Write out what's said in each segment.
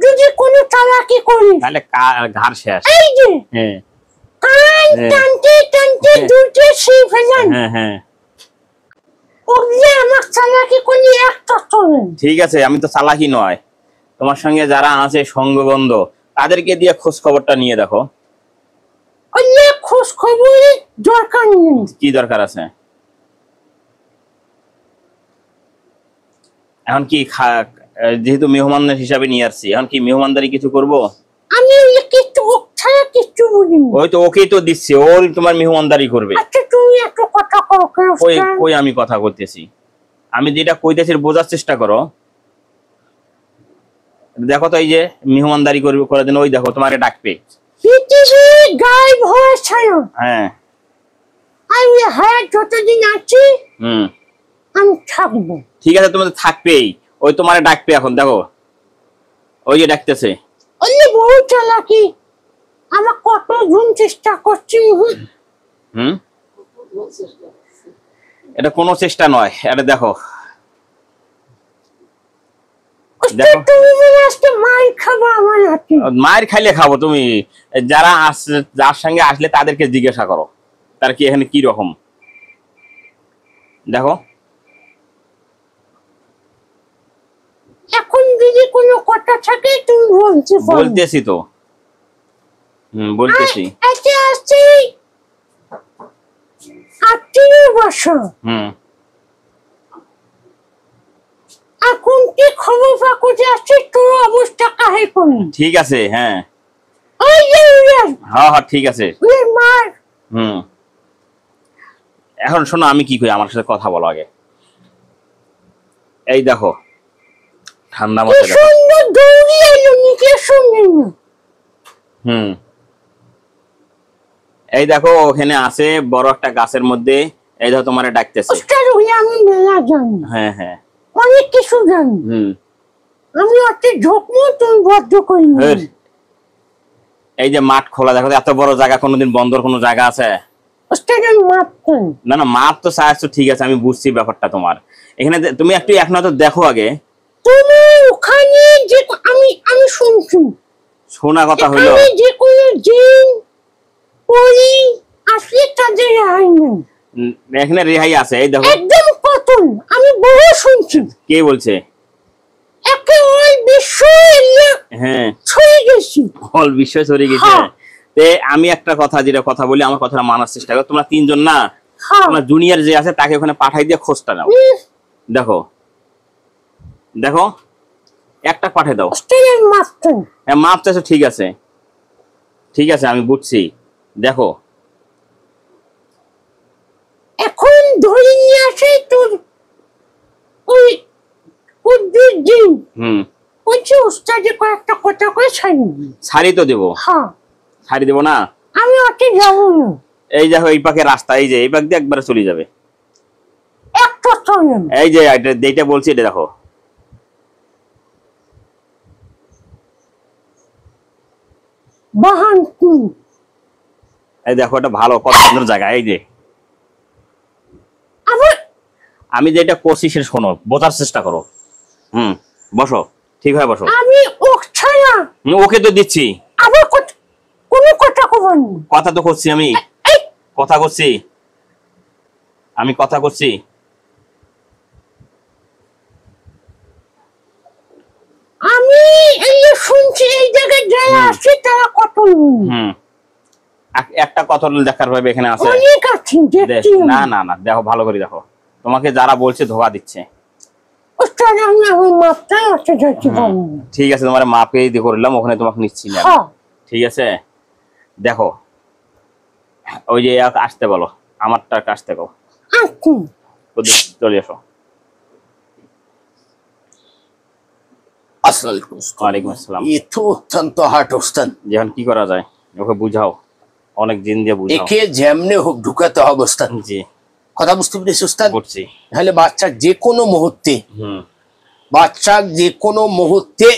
যদি কোনো চালাকি করি তাহলে ঘাড় শেষ। এই যে হ্যাঁ কান টানতে টানতে দুটো সেই ফেলেন। হ্যাঁ হ্যাঁ ওরে আমার চালাকি কোনি একটা চলে। ঠিক আছে, আমি তো চালাকি নয়, তোমার সঙ্গে যারা আছে সঙ্গবন্ধ তাদেরকে দিয়ে খোঁজ খবরটা নিয়ে দেখো। ওরে খোঁজ খবরের দরকার নেই। কি দরকার আছে? এখন কি যেহেতু মেহমানের হিসাবে নিয়ে আসছি, এখন কি মেহমানদারি কিছু করব? আমি কিছু ছাড়া কিছু বলিনি। ওই তো ওকেই তো দিচ্ছি, ও তোমার মেহমানদারি করবে। আচ্ছা তুমি একটু কথা কও। কই কই আমি কথা বলতেছি, আমি যেটা কইতেছি বোঝার চেষ্টা করো। দেখো তো এই যে মেহমানদারি করবে করে দেন, ওই দেখো তোমাকে ডাকবে। পৃথিবী গায়েব হয়ে ছাড়ো। হ্যাঁ আমি হ্যাঁ যতদিন আছি আমি থাকবো। ঠিক আছে, তুমি তো থাকবেই, ওই তোমারে ডাকবে এখন দেখো, ওই যে ডাকতেছে। ওরে বহু চালাকি, আমার কত জন চেষ্টা করছি। এটা কোনো চেষ্টা নয়, এটা দেখো মায়ের খাইলে খাবো। তুমি যার সঙ্গে আসলে তাদেরকে জিজ্ঞাসা করো তার কি এখানে কি রকম। দেখো এখন যদি কোনো কথা থাকে তুমি বলতেছি তো। বলতেছি। আচ্ছা আচ্ছা 38 বছর। এখন কি খবর পাকুতে আছে তোর অবস্থা কাহে কোন? ঠিক আছে হ্যাঁ ওই যে হ্যাঁ হ্যাঁ ঠিক আছে। মার এখন শোনো আমি কি কই, আমার সাথে কথা বলো আগে। এই দেখো ঠান্ডা মাথায় দেখো। সুন্দর দৌড়ি এলো নিচে শুনলেন। এই দেখো ওখানে আছে বড় একটা গাছের মধ্যে, এই দেখো তোমারে ডাকতেছে। আমি মেলা জানি। হ্যাঁ হ্যাঁ অনেক কিছু জানি। আমি অত ঝোঁকমো তুমি বদ্ধ করি। এই যে মাঠ খোলা, দেখো এত বড় জায়গা, কোনোদিন বন্দর কোনো জায়গা আছে? না না মাপ তো চাইছো, ঠিক আছে আমি বুঝছি ব্যাপারটা তোমার। এখানে তুমি একটু এক নজর দেখো আগে। তুমি ওখানে যে আমি শুনছি শোনা কথা হলো যে কোনো জিন পরি আসলে তাদের রেহাই নেই। এখানে রেহাই আছে, এই দেখো একদম কতন আমি বহু শুনছি। কে বলছে? একে ওই বিশ্ব হ্যাঁ ছড়িয়ে গেছি, অল বিশ্ব ছড়িয়ে গেছে। আমি একটা কথা যেটা কথা বলি, আমার কথাটা মানার চেষ্টা করো। তোমরা তিনজন না, তোমরা জুনিয়র যে আছে তাকে ওখানে পাঠাই দিয়ে খোঁজটা নাও। দেখো দেখো একটা পাঠিয়ে দাও। হ্যাঁ মাপ চাইছো, ঠিক আছে ঠিক আছে আমি বুঝছি। দেখো এখন ধরে নিয়ে আসে তোর ওই উদ্দিন। বলছি ওস্তাদে কয়েকটা কথা করে ছাড়ি তো দেবো। হ্যাঁ ছাড়ি দেবো না, আমি ওকে যাবো না। এই দেখো এই পাকে রাস্তা, এই যে এই পাক দিয়ে একবারে চলে যাবে। একটা চলেন এই যে যেটা বলছি এটা দেখো। বাহান এই দেখো এটা ভালো কত সুন্দর জায়গা। এই যে আমি যেটা করছি সেটা শোনো, বোঝার চেষ্টা করো। বসো, ঠিক হয় বসো। আমি ওকে তো দিচ্ছি, আবার কোনো কথা কবেন? কথা তো করছি আমি, কথা করছি আমি, কথা করছি। আমি এই শুনছি এই জায়গায় যারা আছে তারা কত একটা কথা দেখার ভাবে এখানে আছে। অনেক আছে দেখছি। না না না দেখো ভালো করে দেখো, তোমাকে যারা বলছে ধোকা দিচ্ছে। ঠিক আছে তোমার মাপে দিয়ে করলাম, ওখানে তোমাকে নিচ্ছি না, ঠিক আছে। দেখো ওই যে আসতে বলো, আমারটা আসতে বলো, চলে এসো। ওয়ালাইকুম আসসালাম। অত্যন্ত হাট ওস্তাদ, যেমন কি করা যায় ওকে বুঝাও, অনেক দিন দিয়ে বুঝাও। একে যেমনে হোক ঢুকাতে হবে ওস্তাদ। জি কথা বুঝতে পেরেছি ওস্তাদ? বুঝছি। তাহলে বাচ্চা যে কোনো মুহূর্তে, বাচ্চা যে কোনো মুহূর্তে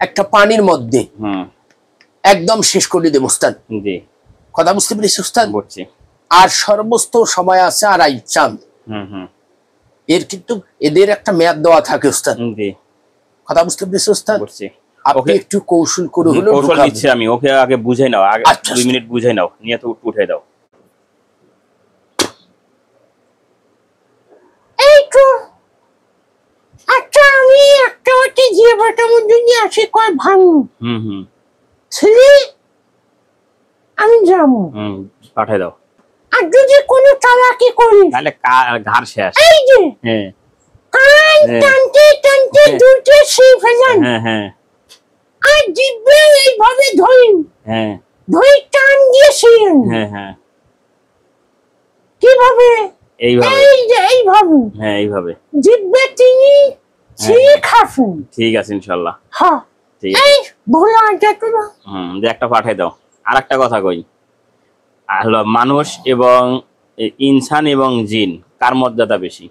একটা পানির মধ্যে একদম শেষ করে দেব ওস্তাদ। জি কথা বুঝতে পেরেছি ওস্তাদ? বুঝছি। আর সর্বোচ্চ সময় আছে 2.5 চাঁদ। এর কিন্তু এদের একটা মেয়াদ দেওয়া থাকে ওস্তাদ। জি কথা বুঝতে পেরেছি ওস্তাদ? বুঝছি। আপনি ওকে একটু কৌশল করে হলো কৌশল দিচ্ছি আমি, ওকে আগে বুঝাই নাও, আগে আচ্ছা, 2 মিনিট বুঝাই নাও, নিয়ে তো উঠাই দাও। এই তো আচ্ছা আমি একটা হচ্ছে যে বাটার মধ্যে নিয়ে আসি কয় ভাঙু হুম হুম ছেলে আমি যাবো। হুম পাঠাই দাও, আর যদি কোনো চালাকি করি তাহলে ঘাড় শেষ। এই যে হ্যাঁ কান হ্যাঁ। টানতে টানতে দুটো সেই ফেলান হ্যাঁ হ্যাঁ আর জিভে এইভাবে ধরি হ্যাঁ ধরে টান দিয়ে ছিলেন হ্যাঁ হ্যাঁ কিভাবে এইভাবে, এই যে এইভাবে হ্যাঁ এইভাবে। জিভে তিনি ছিঁড়ে খাবেন। ঠিক আছে ইনশাল্লাহ, হ্যাঁ ঠিক আছে। এই ভোলা যেত না যে একটা পাঠাই দাও। আর একটা কথা কই, হলো মানুষ এবং ইনসান এবং জিন কার মর্যাদা বেশি?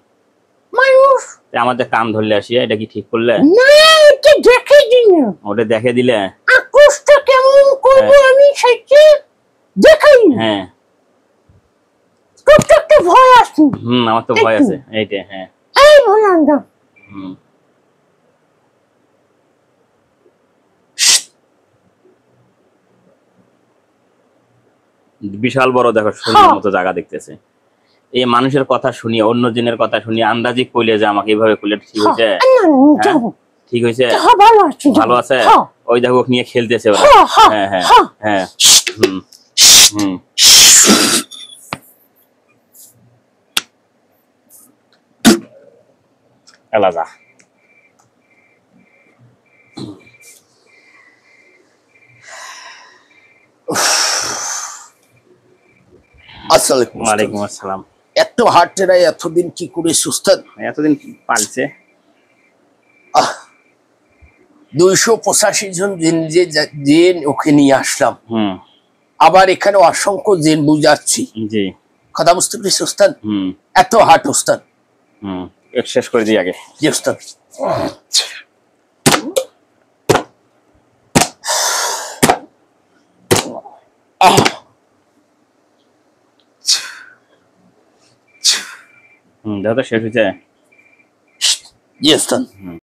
মানুষ আমাদের কান ধরলে আসি, এটা কি ঠিক করলে? না ওকে দেখে দিন ওটা দেখে দিলে আকৃষ্ট কেমন করবো আমি সেটা দেখাই হ্যাঁ। তোর তো একটা ভয় আছে আমার তো ভয় আছে এইটা। হ্যাঁ এই ভোলান্ডা হুম বিশাল বড় দেখো শূন্যের মতো জায়গা দেখতেছে। এই মানুষের কথা শুনিয়ে অন্য জনের কথা শুনিয়ে আন্দাজি কইলে যে আমাকে এইভাবে কইলে ঠিক হয়েছে? ঠিক হয়েছে, ভালো আছে। ওই দেখো নিয়ে খেলতেছে ওরা। হ্যাঁ হ্যাঁ হ্যাঁ হুম হুম আলাদা। আসসালামু ওয়ালাইকুম আসসালাম। এত হার্টেরাই এতদিন কি করে সুস্থ? এতদিন পালছে 285 জন জেন ওকে নিয়ে আসলাম। আবার এখানে অসংখ্য জেন বুঝাচ্ছি। জি কথা বুঝতে পেরেছি ওস্তাদ? এত হার্ট ওস্তাদ। শেষ করে দিই আগে। জি ওস্তাদ। দাদা শেষ হয়েছে। জি ওস্তাদ।